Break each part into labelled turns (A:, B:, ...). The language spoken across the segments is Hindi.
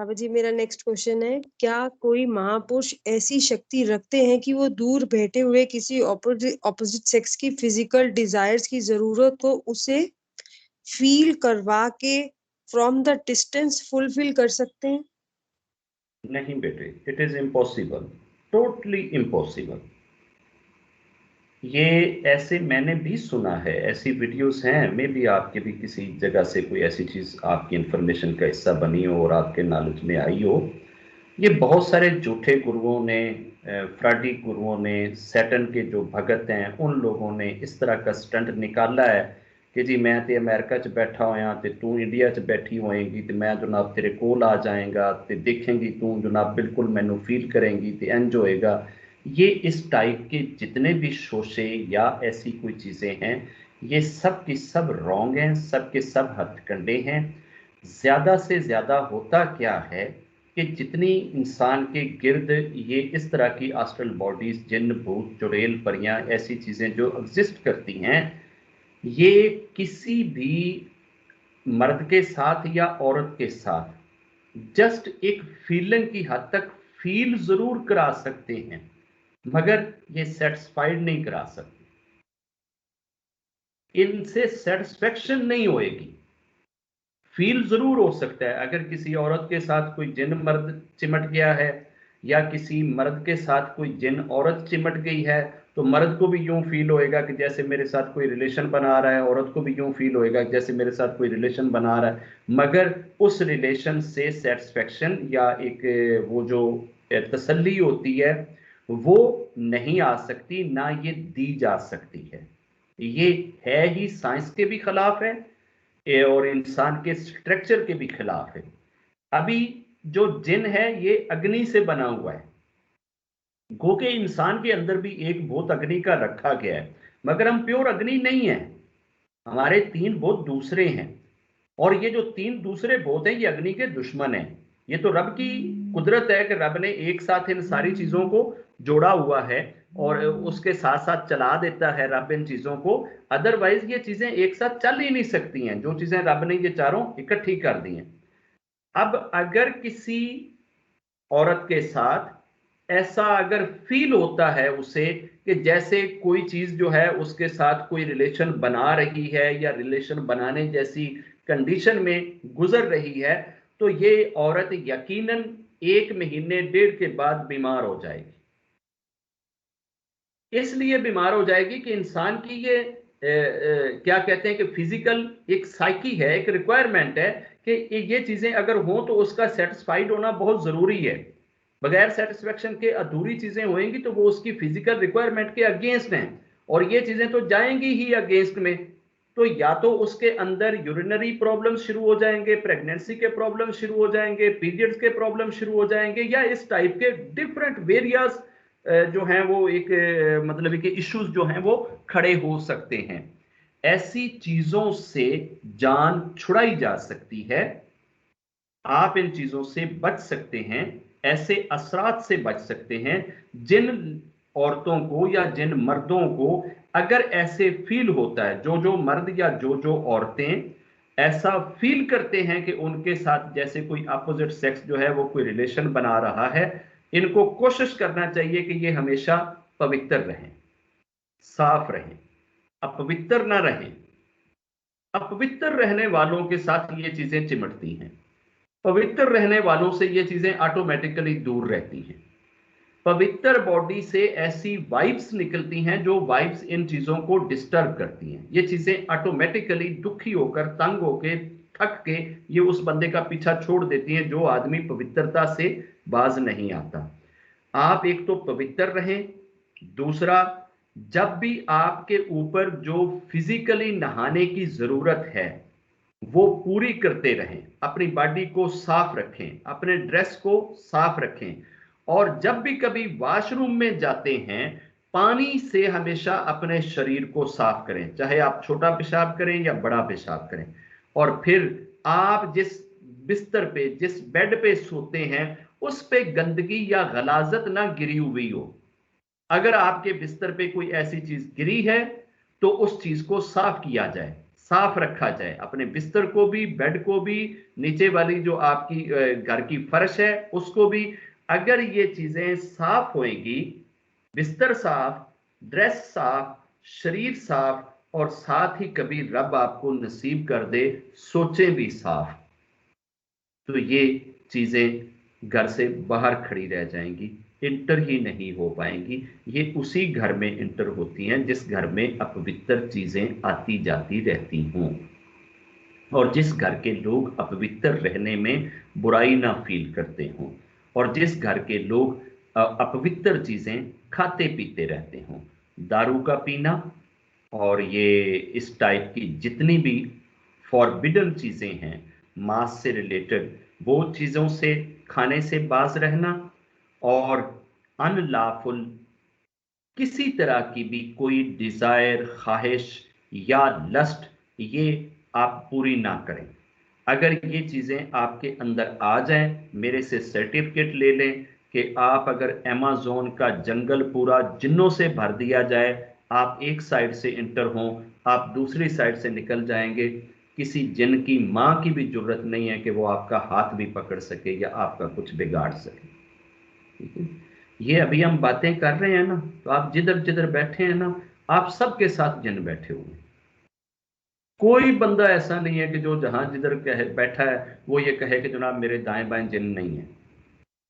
A: अब जी मेरा नेक्स्ट क्वेश्चन है, क्या कोई महापुरुष ऐसी शक्ति रखते हैं कि वो दूर बैठे हुए किसी ऑपोजिट सेक्स की फिजिकल डिजायर्स की जरूरत को उसे फील करवा के फ्रॉम द डिस्टेंस फुलफिल कर सकते हैं?
B: नहीं बेटे, it is impossible, totally impossible. ये ऐसे मैंने भी सुना है, ऐसी वीडियोस हैं, मे बी आपके भी किसी जगह से कोई ऐसी चीज आपकी इंफॉर्मेशन का हिस्सा बनी हो और आपके नॉलेज में आई हो। ये बहुत सारे झूठे गुरुओं ने, फ्राडी गुरुओं ने, सैटन के जो भगत हैं उन लोगों ने इस तरह का स्टंट निकाला है कि जी मैं तो अमेरिका च बैठा होया ते तू इंडिया च बैठी होएगी ते मैं जनाब तेरे कोल आ जाएगा ते देखेंगी तू जनाब बिल्कुल मैनू फील करेंगी ते इंज होएगा। ये इस टाइप के जितने भी शोशे या ऐसी कोई चीज़ें हैं, ये सब की सब रॉन्ग हैं, सब के सब हथकंडे हैं। ज़्यादा से ज़्यादा होता क्या है कि जितनी इंसान के गिर्द ये इस तरह की एस्ट्रल बॉडीज, जिन्न, भूत, चुड़ैल, परियां, ऐसी चीज़ें जो एग्जिस्ट करती हैं, ये किसी भी मर्द के साथ या औरत के साथ जस्ट एक फीलिंग की हद तक फील जरूर करा सकते हैं, मगर ये सेटिस्फाइड नहीं करा सकते, इनसे सेटिस्फेक्शन नहीं होएगी। फील जरूर हो सकता है, अगर किसी औरत के साथ कोई जिन मर्द चिमट गया है या किसी मर्द के साथ कोई जिन औरत चिमट गई है, तो मर्द को भी यूं फील होएगा कि जैसे मेरे साथ कोई रिलेशन बना रहा है, औरत को भी यूं फील होएगा कि जैसे मेरे साथ कोई रिलेशन बना रहा है, मगर उस रिलेशन से सेटिस्फेक्शन या एक वो जो तसल्ली होती है वो नहीं आ सकती, ना ये दी जा सकती है। ये है ही साइंस के भी खिलाफ है और इंसान के स्ट्रक्चर के भी खिलाफ है। अभी जो जिन है ये अग्नि से बना हुआ है, गो के इंसान के अंदर भी एक भूत अग्नि का रखा गया है, मगर हम प्योर अग्नि नहीं है, हमारे 3 भूत दूसरे हैं। और ये जो 3 दूसरे भूत हैं ये अग्नि के दुश्मन हैं। ये तो रब की कुदरत है कि रब ने एक साथ इन सारी चीजों को जोड़ा हुआ है और उसके साथ साथ चला देता है रब इन चीजों को। अदरवाइज ये चीजें एक साथ चल ही नहीं सकती हैं, जो चीजें रब ने ये चारों इकट्ठी कर दी हैं। अब अगर किसी औरत के साथ ऐसा अगर फील होता है उसे कि जैसे कोई चीज जो है उसके साथ कोई रिलेशन बना रही है या रिलेशन बनाने जैसी कंडीशन में गुजर रही है, तो ये औरत यकीनन 1 महीने 1.5 के बाद बीमार हो जाएगी। इसलिए बीमार हो जाएगी कि इंसान की ये क्या कहते हैं कि फिजिकल एक साइकी है, एक रिक्वायरमेंट है कि ये चीजें अगर हो तो उसका सेटिस्फाइड होना बहुत जरूरी है। बगैर सेटिस्फेक्शन के अधूरी चीजें होंगी तो वो उसकी फिजिकल रिक्वायरमेंट के अगेंस्ट हैं, और ये चीजें तो जाएंगी ही अगेंस्ट में। तो या तो उसके अंदर यूरिनरी प्रॉब्लम शुरू हो जाएंगे, प्रेगनेंसी के प्रॉब्लम शुरू हो जाएंगे, पीरियड्स के प्रॉब्लम शुरू हो जाएंगे, या इस टाइप के डिफरेंट वेरियस जो हैं वो एक मतलब कि इश्यूज जो हैं वो खड़े हो सकते हैं। ऐसी चीजों से जान छुड़ाई जा सकती है, आप इन चीजों से बच सकते हैं, ऐसे असरात से बच सकते हैं। जिन औरतों को या जिन मर्दों को अगर ऐसे फील होता है, जो जो मर्द या जो जो औरतें ऐसा फील करते हैं कि उनके साथ जैसे कोई अपोजिट सेक्स जो है वो कोई रिलेशन बना रहा है, इनको कोशिश करना चाहिए कि ये हमेशा पवित्र रहें, साफ रहें, अपवित्र ना रहें। अपवित्र रहने वालों के साथ ये चीजें चिमटती हैं, पवित्र रहने वालों से ये चीजें ऑटोमेटिकली दूर रहती हैं। पवित्र बॉडी से ऐसी वाइब्स निकलती हैं जो वाइब्स इन चीजों को डिस्टर्ब करती हैं। ये चीजें ऑटोमेटिकली दुखी होकर, तंग होकर, थक के ये उस बंदे का पीछा छोड़ देती हैं जो आदमी पवित्रता से बाज नहीं आता। आप एक तो पवित्र रहें, दूसरा जब भी आपके ऊपर जो फिजिकली नहाने की जरूरत है वो पूरी करते रहें, अपनी बॉडी को साफ रखें, अपने ड्रेस को साफ रखें, और जब भी कभी वॉशरूम में जाते हैं पानी से हमेशा अपने शरीर को साफ करें, चाहे आप छोटा पेशाब करें या बड़ा पेशाब करें। और फिर आप जिस बिस्तर पे, जिस बेड पे सोते हैं उस पे गंदगी या गलाजत ना गिरी हुई हो। अगर आपके बिस्तर पे कोई ऐसी चीज गिरी है तो उस चीज को साफ किया जाए, साफ रखा जाए, अपने बिस्तर को भी, बेड को भी, नीचे वाली जो आपकी घर की फर्श है उसको भी। अगर ये चीजें साफ होएंगी, बिस्तर साफ, ड्रेस साफ, शरीर साफ, और साथ ही कभी रब आपको नसीब कर दे सोचें भी साफ, तो ये चीजें घर से बाहर खड़ी रह जाएंगी, इंटर ही नहीं हो पाएंगी। ये उसी घर में इंटर होती हैं जिस घर में अपवित्र चीजें आती जाती रहती हों, और जिस घर के लोग अपवित्र रहने में बुराई ना फील करते हों, और जिस घर के लोग अपवित्र चीजें खाते पीते रहते हों। दारू का पीना और ये इस टाइप की जितनी भी फॉरबिडन चीजें हैं मांस से रिलेटेड, वो चीजों से खाने से बाज रहना, और अनलॉफुल किसी तरह की भी कोई डिजायर, ख्वाहिश या लस्ट, ये आप पूरी ना करें। अगर ये चीजें आपके अंदर आ जाएं, मेरे से सर्टिफिकेट ले लें कि आप अगर अमेज़न का जंगल पूरा जिन्नों से भर दिया जाए, आप एक साइड से इंटर हों, आप दूसरी साइड से निकल जाएंगे। किसी जिन की मां की भी जरूरत नहीं है कि वो आपका हाथ भी पकड़ सके या आपका कुछ बिगाड़ सके। ठीक है, ये अभी हम बातें कर रहे हैं ना, तो आप जिधर जिधर बैठे हैं ना, आप सबके साथ जिन बैठे हुए हैं। कोई बंदा ऐसा नहीं है कि जो जहां जिधर बैठा है वो ये कहे कि जनाब मेरे दाएं बाएं जिन नहीं है।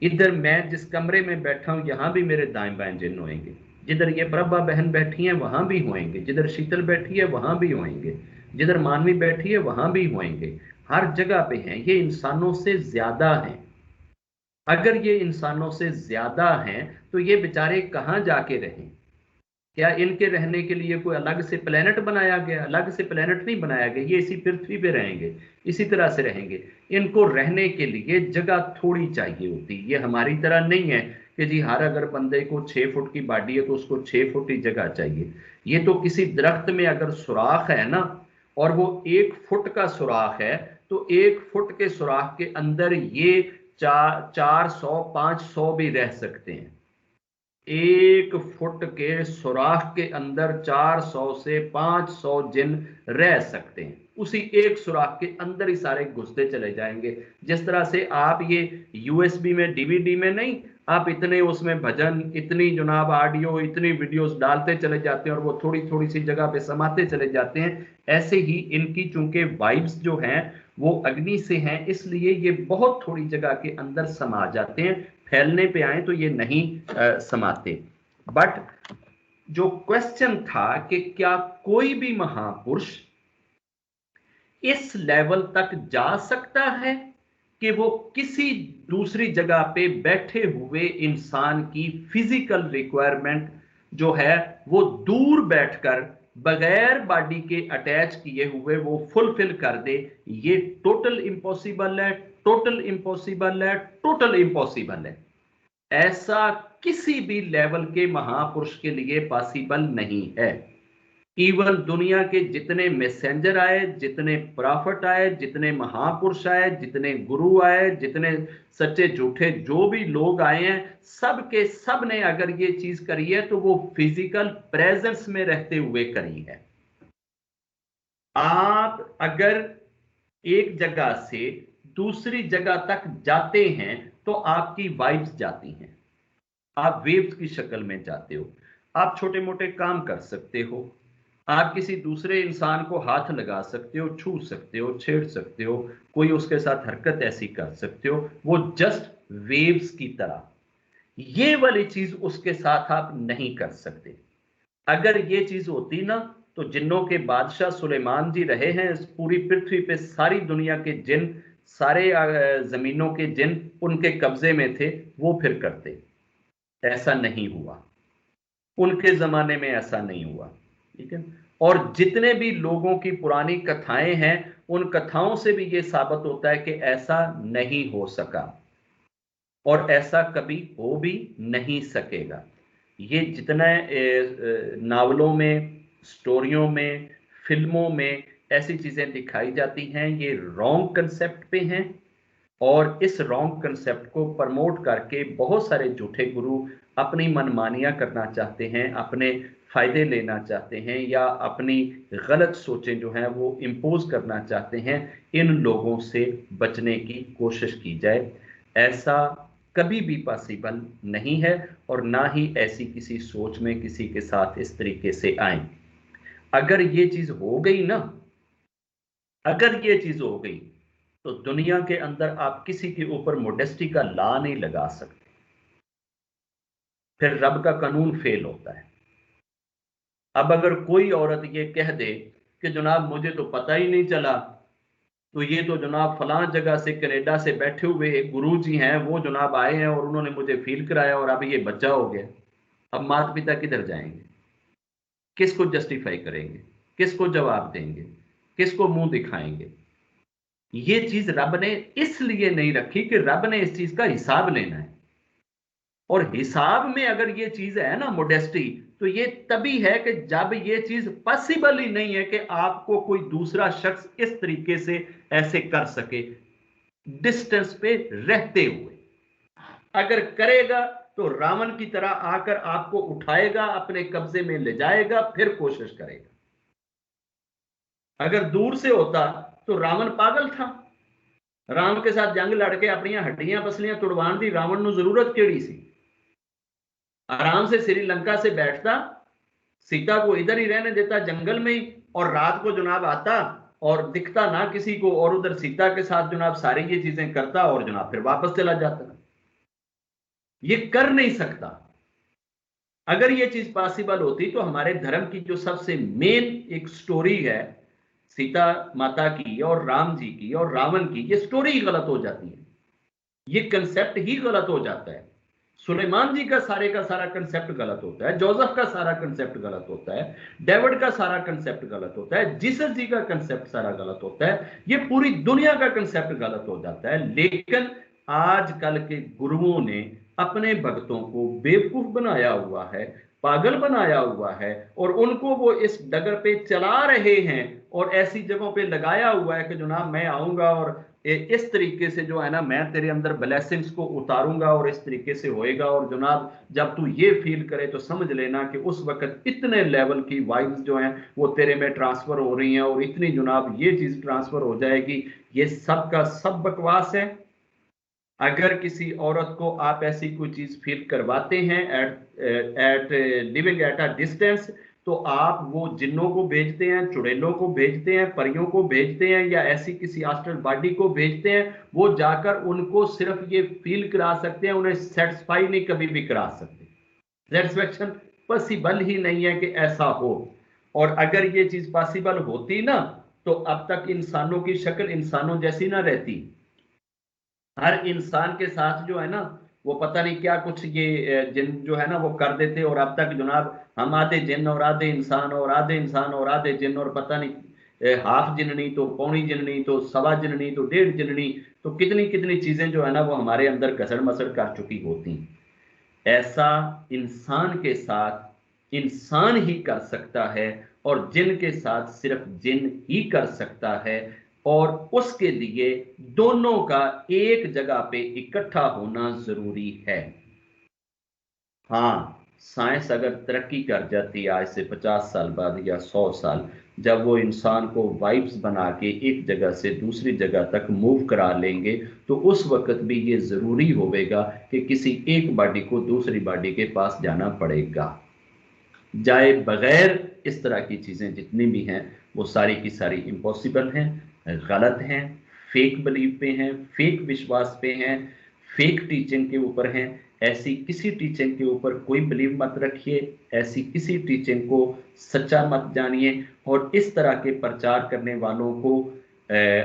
B: इधर मैं जिस कमरे में बैठा हूं यहां भी मेरे दाएं बाएं जिन होंगे, जिधर ये प्रभा बहन बैठी है वहां भी होंगे, जिधर शीतल बैठी है वहां भी होंगे, जिधर मानवी बैठी है वहां भी होंगे। हर जगह पे हैं, ये इंसानों से ज्यादा हैं। अगर ये इंसानों से ज्यादा हैं तो ये बेचारे कहां जाके रहें? क्या इनके रहने के लिए कोई अलग से प्लेनेट बनाया गया? अलग से प्लेनेट नहीं बनाया गया, ये इसी पृथ्वी पे रहेंगे, इसी तरह से रहेंगे। इनको रहने के लिए जगह थोड़ी चाहिए होती, ये हमारी तरह नहीं है कि जी हर अगर बंदे को 6 फुट की बॉडी है तो उसको 6 फुट ही जगह चाहिए। ये तो किसी दरख्त में अगर सुराख है ना, और वो 1 फुट का सुराख है, तो 1 फुट के सुराख के अंदर ये 400 500 भी रह सकते हैं। 1 फुट के सुराख के अंदर 400 से 500 जिन रह सकते हैं, उसी एक सुराख के अंदर ही सारे घुसते चले जाएंगे। जिस तरह से आप ये यूएसबी में, डीवीडी में नहीं, आप इतने उसमें भजन, इतनी जनाब ऑडियो, इतनी वीडियोस डालते चले जाते हैं और वो थोड़ी थोड़ी सी जगह पे समाते चले जाते हैं। ऐसे ही इनकी चूंकि वाइब्स जो हैं वो अग्नि से हैं, इसलिए ये बहुत थोड़ी जगह के अंदर समा जाते हैं। फैलने पे आए तो ये नहीं समाते। बट जो क्वेश्चन था कि क्या कोई भी महापुरुष इस लेवल तक जा सकता है कि वो किसी दूसरी जगह पे बैठे हुए इंसान की फिजिकल रिक्वायरमेंट जो है वो दूर बैठकर बगैर बॉडी के अटैच किए हुए वो फुलफिल कर दे? ये टोटल इम्पॉसिबल है, टोटल इम्पॉसिबल है, टोटल इम्पॉसिबल है। ऐसा किसी भी लेवल के महापुरुष के लिए पॉसिबल नहीं है। इवन दुनिया के जितने मैसेंजर आए, जितने प्रॉफिट आए, जितने महापुरुष आए, जितने गुरु आए, जितने सच्चे झूठे जो भी लोग आए हैं, सब के सब ने अगर ये चीज करी है तो वो फिजिकल प्रेजेंस में रहते हुए करी है। आप अगर एक जगह से दूसरी जगह तक जाते हैं तो आपकी वाइब्स जाती हैं, आप वेव्स की शक्ल में जाते हो। आप छोटे मोटे काम कर सकते हो, आप किसी दूसरे इंसान को हाथ लगा सकते हो, छू सकते हो, छेड़ सकते हो, कोई उसके साथ हरकत ऐसी कर सकते हो, वो जस्ट वेव्स की तरह। ये वाली चीज उसके साथ आप नहीं कर सकते। अगर ये चीज होती ना, तो जिन्नों के बादशाह सुलेमान जी रहे हैं इस पूरी पृथ्वी पे, सारी दुनिया के जिन, सारे जमीनों के जिन उनके कब्जे में थे, वो फिर करते। ऐसा नहीं हुआ, उनके जमाने में ऐसा नहीं हुआ। ठीक है, और जितने भी लोगों की पुरानी कथाएं हैं उन कथाओं से भी यह साबित होता है कि ऐसा नहीं हो सका और ऐसा कभी हो भी नहीं सकेगा। ये जितना नावलों में, स्टोरियों में, फिल्मों में ऐसी चीजें दिखाई जाती हैं, ये रॉन्ग कंसेप्ट पे हैं, और इस रॉन्ग कंसेप्ट को प्रमोट करके बहुत सारे झूठे गुरु अपनी मनमानियां करना चाहते हैं, अपने फायदे लेना चाहते हैं या अपनी गलत सोचें जो हैं वो इम्पोज करना चाहते हैं, इन लोगों से बचने की कोशिश की जाए। ऐसा कभी भी पॉसिबल नहीं है और ना ही ऐसी किसी सोच में किसी के साथ इस तरीके से आए। अगर ये चीज हो गई ना, अगर ये चीज हो गई तो दुनिया के अंदर आप किसी के ऊपर मोडेस्टी का ला नहीं लगा सकते, फिर रब का कानून फेल होता है। अब अगर कोई औरत ये कह दे कि जनाब मुझे तो पता ही नहीं चला, तो ये तो जनाब फलां जगह से कनाडा से बैठे हुए एक गुरु जी हैं, वो जनाब आए हैं और उन्होंने मुझे फील कराया और अब ये बच्चा हो गया, अब माता पिता किधर जाएंगे? किसको जस्टिफाई करेंगे? किसको जवाब देंगे? किसको मुंह दिखाएंगे? ये चीज रब ने इसलिए नहीं रखी कि रब ने इस चीज का हिसाब लेना है। और हिसाब में अगर ये चीज है ना मोडेस्टी, तो ये तभी है कि जब ये चीज पॉसिबल ही नहीं है कि आपको कोई दूसरा शख्स इस तरीके से ऐसे कर सके डिस्टेंस पे रहते हुए। अगर करेगा तो रावण की तरह आकर आपको उठाएगा, अपने कब्जे में ले जाएगा, फिर कोशिश करेगा। अगर दूर से होता तो रावण पागल था, राम के साथ जंग लड़के अपनी हड्डियां पसलियां तुड़वाण दी रावण ਨੂੰ जरूरत केड़ी सी? आराम से श्रीलंका से बैठता, सीता को इधर ही रहने देता जंगल में ही, और रात को जनाब आता और दिखता ना किसी को, और उधर सीता के साथ जनाब सारी ये चीजें करता और जनाब फिर वापस चला जाता। ये कर नहीं सकता। अगर ये चीज पॉसिबल होती तो हमारे धर्म की जो सबसे मेन एक स्टोरी है सीता माता की और राम जी की और रावण की, ये स्टोरी ही गलत हो जाती है, ये कंसेप्ट ही गलत हो जाता है। सुलेमान जी का सारा कंसेप्ट गलत होता है, जोसेफ का सारा कंसेप्ट गलत होता है, डेविड का सारा कंसेप्ट गलत होता है, जीसस जी का कंसेप्ट सारा गलत होता है, ये पूरी दुनिया का कंसेप्ट गलत हो जाता है। लेकिन आजकल के गुरुओं ने अपने भक्तों को बेवकूफ बनाया हुआ है, पागल बनाया हुआ है, और उनको वो इस डगर पे चला रहे हैं और ऐसी जगहों पे लगाया हुआ है कि जनाब मैं आऊंगा और इस तरीके से जो है ना मैं तेरे अंदर ब्लेसिंग्स को उतारूंगा और इस तरीके से होएगा, और जनाब जब तू ये फील करे तो समझ लेना कि उस वक्त इतने लेवल की वाइब्स जो हैं वो तेरे में ट्रांसफर हो रही हैं और इतनी जनाब ये चीज ट्रांसफर हो जाएगी। ये सब का सब बकवास है। अगर किसी औरत को आप ऐसी कोई चीज फील करवाते हैं at living at a distance, तो आप वो जिन्नों को भेजते हैं, चुड़ैलों को भेजते हैं, परियों को भेजते हैं, या ऐसी किसी आस्ट्रल बॉडी को भेजते हैं, वो जाकर उनको सिर्फ ये फील करा सकते हैं, उन्हें सेटिस्फाई नहीं कभी भी करा सकते। सेटिस्फेक्शन पॉसिबल ही नहीं है कि ऐसा हो। और अगर ये चीज पॉसिबल होती ना, तो अब तक इंसानों की शक्ल इंसानों जैसी ना रहती। हर इंसान के साथ जो है ना वो पता नहीं क्या कुछ ये जिन जो है ना वो कर देते, और अब तक जनाब हम आधे जिन और आधे इंसान और आधे इंसान और आधे जिन, और पता नहीं हाफ जिननी तो पौनी जिननी तो सवा जिननी तो डेढ़ जिननी, तो कितनी कितनी चीजें जो है ना वो हमारे अंदर घसड़ मसड़ कर चुकी होती। ऐसा इंसान के साथ इंसान ही कर सकता है और जिन के साथ सिर्फ जिन ही कर सकता है, और उसके लिए दोनों का एक जगह पे इकट्ठा होना जरूरी है। हाँ, साइंस अगर तरक्की कर जाती है आज से 50 साल बाद या 100 साल, जब वो इंसान को वाइब्स बना के एक जगह से दूसरी जगह तक मूव करा लेंगे, तो उस वक्त भी ये जरूरी होगा कि किसी एक बॉडी को दूसरी बॉडी के पास जाना पड़ेगा। जाए बगैर इस तरह की चीजें जितनी भी हैं वो सारी की सारी इम्पॉसिबल हैं, गलत हैं, फेक बिलीव पे हैं, फेक विश्वास पे हैं, फेक टीचिंग के ऊपर हैं। ऐसी किसी टीचिंग के ऊपर कोई बिलीव मत रखिए, ऐसी किसी टीचिंग को सच्चा मत जानिए, और इस तरह के प्रचार करने वालों को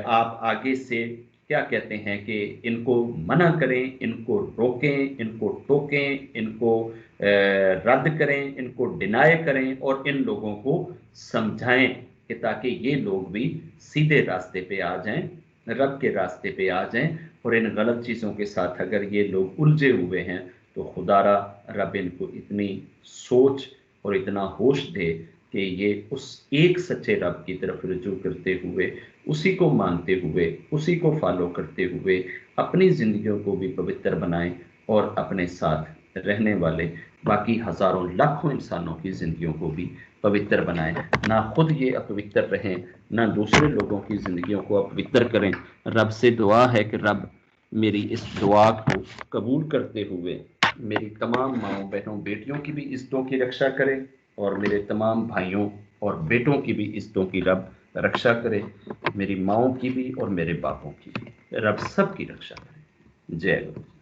B: आप आगे से क्या कहते हैं कि इनको मना करें, इनको रोकें, इनको टोकें, इनको रद्द करें, इनको डिनाय करें, और इन लोगों को समझाएं कि ताकि ये लोग भी सीधे रास्ते पे आ जाएं, रब के रास्ते पे आ जाएं। और इन गलत चीज़ों के साथ अगर ये लोग उलझे हुए हैं तो खुदारा रब इनको इतनी सोच और इतना होश दे कि ये उस एक सच्चे रब की तरफ रुजू करते हुए, उसी को मानते हुए, उसी को फॉलो करते हुए अपनी जिंदगियों को भी पवित्र बनाएं और अपने साथ रहने वाले बाकी हजारों लाखों इंसानों की जिंदगियों को भी पवित्र बनाए, ना खुद ये अपवित्र रहें, ना दूसरे लोगों की जिंदगियों को अपवित्र करें। रब से दुआ है कि रब मेरी इस दुआ को कबूल करते हुए मेरी तमाम माँओं, बहनों, बेटियों की भी इज्जतों की रक्षा करे और मेरे तमाम भाइयों और बेटों की भी इज्जतों की रब रक्षा करे, मेरी माँओं की भी और मेरे बापों की भी, रब सब की रक्षा करे। जय गुरु।